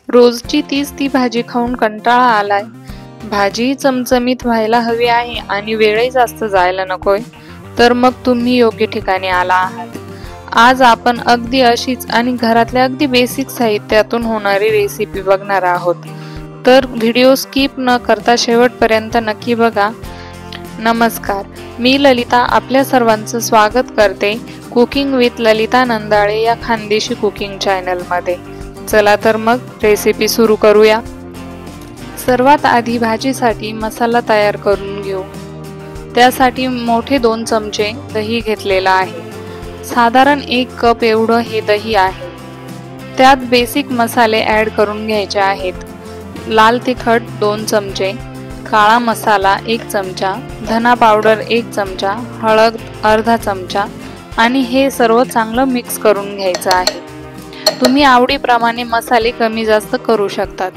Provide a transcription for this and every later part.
रोजची तीच ती भाजी खाऊन कंटाळा आलाय. भाजी चमचमीत व्हायला हवी आहे आणि वेळही जास्त जायला नकोय. तर मग तुम्ही योग्य ठिकाणी आला आहात. आज आपण अगदी अशीच आणि घरातल्या अगदी बेसिक साहित्यातून होणारी रेसिपी बघणार आहोत. तर व्हिडिओ स्किप न करता शेवटपर्यंत नक्की बघा. नमस्कार, मी ललिता आपल्या सर्वांचं स्वागत करते कुकिंग विथ ललिता नंदाळे या खानदेशी कुकिंग चॅनलमध्ये. चला तर मग रेसिपी सुरू करूया. सर्वात आधी भाजीसाठी मसाला तयार करून घेऊ. त्यासाठी मोठे 2 चमचे दही घेतलेला आहे. साधारण 1 कप एवढं हे दही आहे. त्यात बेसिक मसाले ॲड करून घ्यायचे आहेत. लाल तिखट 2 चमचे, काळा मसाला 1 चमचा, धना पावडर 1 चमचा, हळद अर्धा चमचा आणि हे सर्व चांगलं मिक्स करून घ्यायचं आहे. तुम्ही आवडीप्रमाणे मसाले कमी जास्त करू शकतात.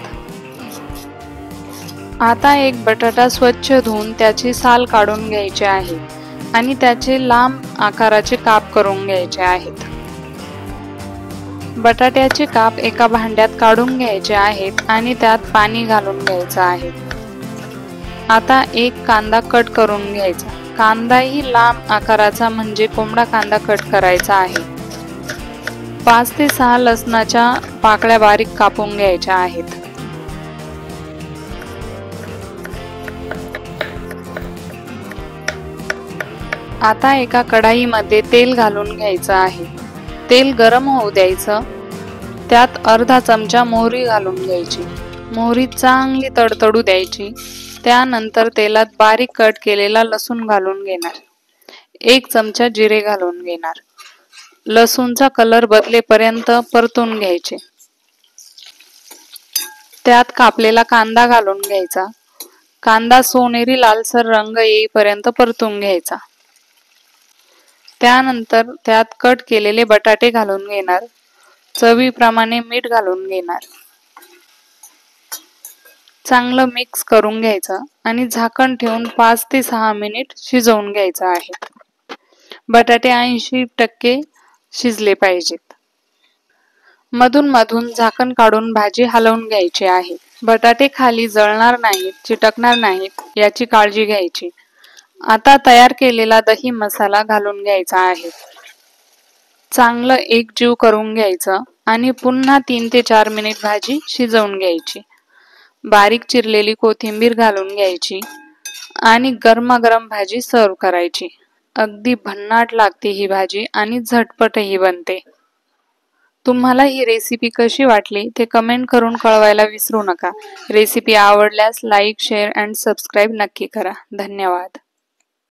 आता एक बटाटा स्वच्छ धुवून त्याची साल काढून घ्यायची आहे आणि त्याचे लांब आकाराचे काप करून घ्यायचे आहेत. बटाट्याचे काप एका भांड्यात काढून घ्यायचे आहेत आणि त्यात पाणी घालून घ्यायचं आहे. आता एक कांदा कट करून घ्यायचा. कांदाही लांब आकाराचा म्हणजे कोंबडा कांदा कट करायचा आहे. 5 ते 6 लसणाच्या पाकळ्या बारीक कापून घ्यायच्या आहेत. आता एका कढाईमध्ये तेल घालून घ्यायचं आहे. तेल गरम होऊ द्यायचं. त्यात अर्धा चमचा मोहरी घालून घ्यायची. मोहरी चांगली तडतडू द्यायची. त्यानंतर तेलात बारीक कट केलेला लसूण घालून घेणार. 1 चमचा जिरे घालून घेणार. लसूणचा कलर बदलेपर्यंत परतून घ्यायचे. त्यात कापलेला कांदा घालून घ्यायचा. कांदा सोनेरी लालसर रंग येईपर्यंत परतून घ्यायचा. त्यानंतर त्यात कट केलेले बटाटे घालून घेणार. चवीप्रमाणे मीठ घालून घेणार. चांगलं मिक्स करून घ्यायचं आणि झाकण ठेवून 5 ते 6 मिनिट शिजवून घ्यायचं आहे. बटाटे 80% शिजले पाहिजेत. मधून मधून झाकण काढून भाजी हलवून घ्यायची आहे. बटाटे खाली जळणार नाहीत, चिटकणार नाहीत याची काळजी घ्यायची. आता तयार केलेला दही मसाला घालून घ्यायचा आहे. चांगलं एकजीव करून घ्यायचं आणि पुन्हा 3 ते 4 मिनिट भाजी शिजवून घ्यायची. बारीक चिरलेली कोथिंबीर घालून घ्यायची आणि गरमागरम भाजी सर्व करायची. अगदी भन्नाट लागते ही भाजी आणि झटपटही बनते. तुम्हाला ही रेसिपी कशी वाटली ते कमेंट करून कळवायला विसरू नका. रेसिपी आवडल्यास लाईक, शेअर अँड सबस्क्राईब नक्की करा. धन्यवाद.